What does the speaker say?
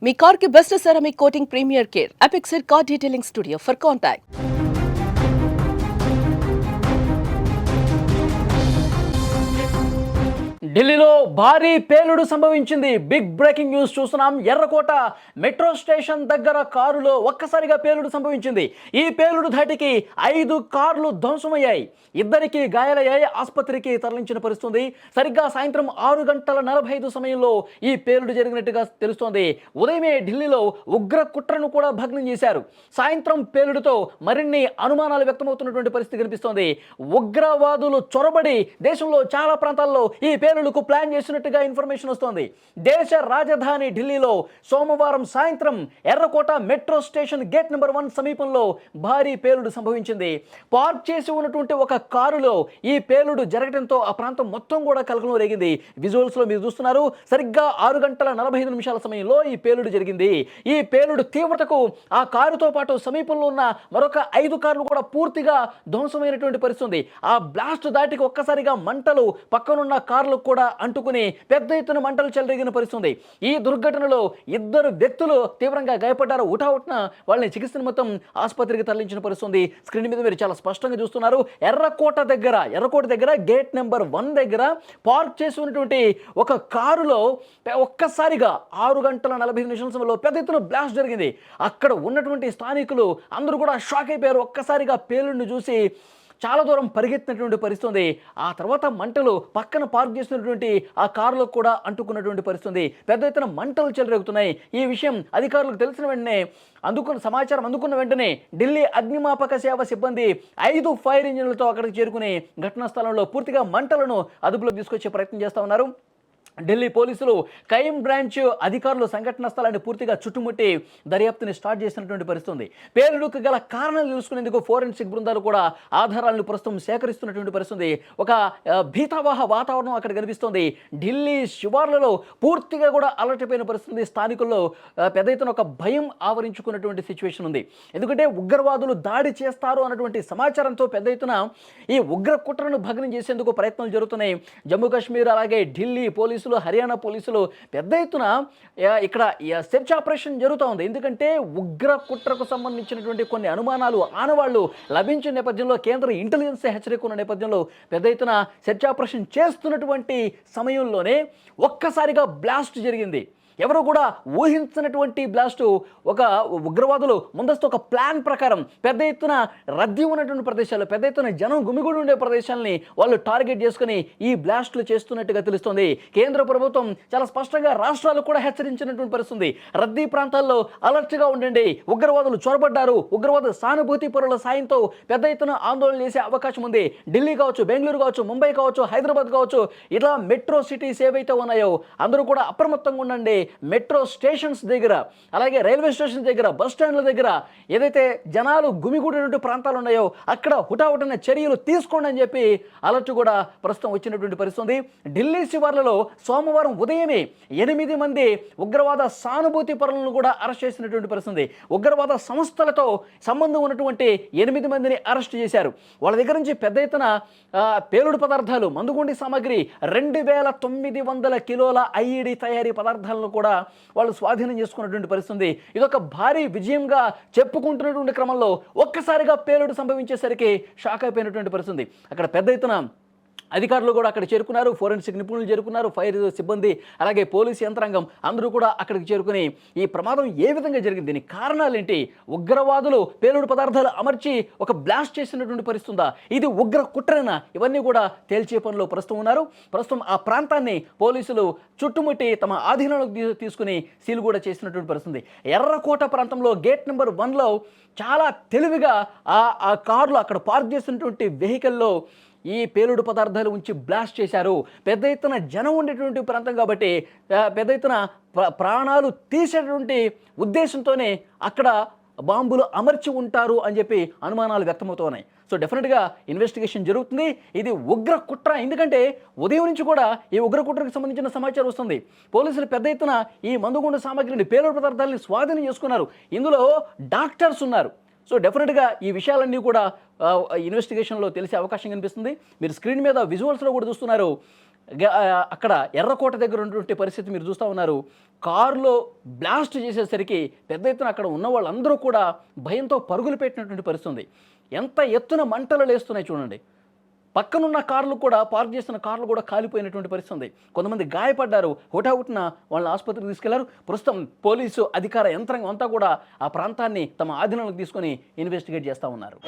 మీ car కి best ceramic coating premier care Apexer car detailing studio for contact. ఢిల్లీలో భారీ పేలుడు సంభవించింది. బిగ్ బ్రేకింగ్ న్యూస్ చూస్తున్నాం. ఎర్రకోట మెట్రో స్టేషన్ దగ్గర కారులో ఒక్కసారిగా పేలుడు సంభవించింది. ఈ పేలుడు ధాటికి 5 కార్లు ధ్వంసమయ్యాయి. ఇద్దరికి గాయాలయ్యాయి. ఆసుపత్రికి తరలించిన పరిస్థితుంది. సరిగ్గా సాయంత్రం 6:45 సమయంలో ఈ పేలుడు జరిగినట్టుగా తెలుస్తోంది. ఉదయమే ఢిల్లీలో ఉగ్ర కుట్రను కూడా భగ్నం చేశారు. సాయంత్రం పేలుడుతో మరిన్ని అనుమానాలు వ్యక్తమవుతున్నటువంటి పరిస్థితి కనిపిస్తోంది. ఉగ్రవాదులు చొరబడి దేశంలో చాలా ప్రాంతాల్లో ఈ పేలుడుకు ప్లాన్ చేసినట్టుగా ఇన్ఫర్మేషన్ వస్తోంది. దేశ రాజధాని ఢిల్లీలో సోమవారం సాయంత్రం ఎర్రకోట మెట్రో స్టేషన్ గేట్ నెంబర్ 1 సమీపంలో భారీ పేలుడు సంభవించింది. పార్క్ చేసి ఉన్నటువంటి ఒక కారులో ఈ పేలుడు జరగడంతో ఆ ప్రాంతం మొత్తం కూడా కలకలం రేగింది. విజువల్స్లో మీరు చూస్తున్నారు. సరిగ్గా 6:45 సమయంలో ఈ పేలుడు జరిగింది. ఈ పేలుడు తీవ్రతకు ఆ కారుతో పాటు సమీపంలో ఉన్న మరొక 5 కార్లు కూడా పూర్తిగా ధ్వంసమైనటువంటి పరిస్థితి. ఆ బ్లాస్ట్ దాటికి ఒక్కసారిగా మంటలు పక్కనున్న కార్లకు కూడా అంటుకుని పెద్ద ఎత్తున మంటలు చెలరేగిన పరిస్థితి. ఈ దుర్ఘటనలో 2 వ్యక్తులు తీవ్రంగా గాయపడ్డారు. ఉటావుట్న వాళ్ళని చికిత్స నిమిత్తం ఆసుపత్రికి తరలించిన పరిస్థితి. స్క్రీన్ మీద మీరు చాలా స్పష్టంగా చూస్తున్నారు. ఎర్రకోట దగ్గర గేట్ నెంబర్ 1 దగ్గర పార్క్ చేసి ఉన్నటువంటి ఒక కారులో ఒక్కసారిగా 6:45 సమయంలో పెద్ద ఎత్తున బ్లాస్ట్ జరిగింది. అక్కడ ఉన్నటువంటి స్థానికులు అందరూ కూడా షాక్ అయిపోయారు. ఒక్కసారిగా పేలుడిని చూసి చాలా దూరం పరిగెత్తినటువంటి పరిస్థితి. ఆ తర్వాత మంటలు పక్కన పార్క్ చేసినటువంటి ఆ కారులో కూడా అంటుకున్నటువంటి పరిస్థితి. పెద్ద ఎత్తున మంటలు చెలరేగుతున్నాయి. ఈ విషయం అధికారులకు తెలిసిన వెంటనే సమాచారం అందుకున్న వెంటనే ఢిల్లీ అగ్నిమాపక సేవ సిబ్బంది 5 ఫైర్ ఇంజిన్లతో అక్కడికి చేరుకుని ఘటనా స్థలంలో పూర్తిగా మంటలను అదుపులోకి తీసుకొచ్చే ప్రయత్నం చేస్తూ ఉన్నారు. ఢిల్లీ పోలీసులు క్రైమ్ బ్రాంచ్ అధికారులు సంఘటన స్థలాన్ని పూర్తిగా చుట్టుముట్టి దర్యాప్తుని స్టార్ట్ చేసినటువంటి పరిస్థితి. పేలుడుకు గల కారణాలు తెలుసుకునేందుకు ఫోరెన్సిక్ బృందాలు కూడా ఆధారాలను ప్రస్తుతం సేకరిస్తున్నటువంటి పరిస్థితి. ఒక భీతావహ వాతావరణం అక్కడ కనిపిస్తోంది. ఢిల్లీ శివార్లలో పూర్తిగా కూడా అలర్టైపోయిన పరిస్థితి. స్థానికుల్లో పెద్ద ఎత్తున ఒక భయం ఆవరించుకున్నటువంటి సిచ్యువేషన్ ఉంది. ఎందుకంటే ఉగ్రవాదులు దాడి చేస్తారు అన్నటువంటి సమాచారంతో పెద్ద ఎత్తున ఈ ఉగ్ర కుట్రను భగ్నం చేసేందుకు ప్రయత్నాలు జరుగుతున్నాయి. జమ్మూ కాశ్మీర్ అలాగే ఢిల్లీ పోలీసులు, హర్యానా పోలీసులు పెద్ద ఎత్తున ఇక్కడ సెర్చ్ ఆపరేషన్ జరుగుతూ ఉంది. ఎందుకంటే ఉగ్ర కుట్రకు సంబంధించినటువంటి కొన్ని అనుమానాలు, ఆనవాళ్లు లభించిన నేపథ్యంలో కేంద్ర ఇంటెలిజెన్స్ హెచ్చరిక ఉన్న నేపథ్యంలో పెద్ద ఎత్తున సెర్చ్ ఆపరేషన్ చేస్తున్నటువంటి సమయంలోనే ఒక్కసారిగా బ్లాస్ట్ జరిగింది. ఎవరు కూడా ఊహించినటువంటి బ్లాస్టు. ఒక ఉగ్రవాదులు ముందస్తు ఒక ప్లాన్ ప్రకారం పెద్ద ఎత్తున రద్దీ ఉన్నటువంటి ప్రదేశాలు, పెద్ద ఎత్తున జనం గుమిగూడి ఉండే ప్రదేశాలని వాళ్ళు టార్గెట్ చేసుకుని ఈ బ్లాస్టులు చేస్తున్నట్టుగా తెలుస్తుంది. కేంద్ర ప్రభుత్వం చాలా స్పష్టంగా రాష్ట్రాలు కూడా హెచ్చరించినటువంటి పరిస్థితి. రద్దీ ప్రాంతాల్లో అలర్ట్గా ఉండండి, ఉగ్రవాదులు చొరబడ్డారు, ఉగ్రవాద సానుభూతి పరుల సాయంతో పెద్ద ఎత్తున ఆందోళన చేసే అవకాశం ఉంది. ఢిల్లీ కావచ్చు, బెంగళూరు కావచ్చు, ముంబై కావచ్చు, హైదరాబాద్ కావచ్చు, ఇలా మెట్రో సిటీస్ ఏవైతే ఉన్నాయో అందరూ కూడా అప్రమత్తంగా ఉండండి. మెట్రో స్టేషన్స్ దగ్గర, అలాగే రైల్వే స్టేషన్ దగ్గర, బస్ స్టాండ్ల దగ్గర ఏదైతే జనాలు గుమిగూడినటువంటి ప్రాంతాలు ఉన్నాయో అక్కడ హుటాహుటిన చర్యలు తీసుకోండి అని చెప్పి అలర్ట్ కూడా ప్రస్తుతం వచ్చినటువంటి పరిస్థితి. ఢిల్లీ శివార్లలో సోమవారం ఉదయమే 8 మంది ఉగ్రవాద సానుభూతి పరులను కూడా అరెస్ట్ చేసినటువంటి పరిస్థితి. ఉగ్రవాద సంస్థలతో సంబంధం ఉన్నటువంటి 8 మందిని అరెస్ట్ చేశారు. వాళ్ళ దగ్గర నుంచి పెద్ద ఎత్తున పేలుడు పదార్థాలు, మందుగుండి సామాగ్రి, 2900 కిలోల ఐఈడి తయారీ పదార్థాలను కూడా వాళ్ళు స్వాధీనం చేసుకున్నటువంటి పరిస్థితి. ఇదొక భారీ విజయంగా చెప్పుకుంటున్నటువంటి క్రమంలో ఒక్కసారిగా పేలుడు సంభవించేసరికి షాక్ అయిపోయినటువంటి పరిస్థితి. అక్కడ పెద్ద ఎత్తున అధికారులు కూడా అక్కడ చేరుకున్నారు. ఫోరెన్సిక్ నిపుణులు చేరుకున్నారు, ఫైర్ సిబ్బంది, అలాగే పోలీసు యంత్రాంగం అందరూ కూడా అక్కడికి చేరుకుని ఈ ప్రమాదం ఏ విధంగా జరిగింది, దీని కారణాలు ఏంటి, ఉగ్రవాదులు పేలుడు పదార్థాలు అమర్చి ఒక బ్లాస్ట్ చేసినటువంటి పరిస్థితుందా, ఇది ఉగ్ర కుట్రనా, ఇవన్నీ కూడా తేల్చే పనిలో ప్రస్తుతం ఉన్నారు. ప్రస్తుతం ఆ ప్రాంతాన్ని పోలీసులు చుట్టుముట్టి తమ ఆధీనంలోకి తీసుకుని సీల్ కూడా చేసినటువంటి పరిస్థితి. ఎర్రకోట ప్రాంతంలో గేట్ నెంబర్ 1లో చాలా తెలివిగా ఆ కార్లు అక్కడ పార్క్ చేసినటువంటి వెహికల్లో ఈ పేలుడు పదార్థాలు ఉంచి బ్లాస్ట్ చేశారు. పెద్ద ఎత్తున జనం ఉండేటువంటి ప్రాంతం కాబట్టి పెద్ద ఎత్తున ప్రాణాలు తీసేటువంటి ఉద్దేశంతోనే అక్కడ బాంబులు అమర్చి ఉంటారు అని చెప్పి అనుమానాలు వ్యక్తమవుతున్నాయి. సో డెఫినెట్గా ఇన్వెస్టిగేషన్ జరుగుతుంది. ఇది ఉగ్ర కుట్ర. ఎందుకంటే ఉదయం నుంచి కూడా ఈ ఉగ్ర కుట్రకు సంబంధించిన సమాచారం వస్తుంది. పోలీసులు పెద్ద ఎత్తున ఈ మందుగుండు సామాగ్రిని, పేలుడు పదార్థాలని స్వాధీనం చేసుకున్నారు. ఇందులో డాక్టర్స్ ఉన్నారు. సో డెఫినెట్గా ఈ విషయాలన్నీ కూడా ఇన్వెస్టిగేషన్లో తెలిసే అవకాశం కనిపిస్తుంది. మీరు స్క్రీన్ మీద విజువల్స్లో కూడా చూస్తున్నారు. అక్కడ ఎర్రకోట దగ్గర ఉన్నటువంటి పరిస్థితి మీరు చూస్తూ ఉన్నారు. కారులో బ్లాస్ట్ చేసేసరికి పెద్ద ఎత్తున అక్కడ ఉన్న వాళ్ళందరూ కూడా భయంతో పరుగులు పెట్టినటువంటి పరిస్థితి ఉంది. ఎంత ఎత్తున మంటలు లేస్తున్నాయి చూడండి. పక్కనున్న కార్లు కూడా, పార్క్ చేసిన కార్లు కూడా కాలిపోయినటువంటి పరిస్థితి ఉంది. కొంతమంది గాయపడ్డారు. హుటాహుటిన వాళ్ళని ఆసుపత్రికి తీసుకెళ్లారు. ప్రస్తుతం పోలీసు అధికార యంత్రాంగం అంతా కూడా ఆ ప్రాంతాన్ని తమ ఆధీనంలోకి తీసుకొని ఇన్వెస్టిగేట్ చేస్తూ ఉన్నారు.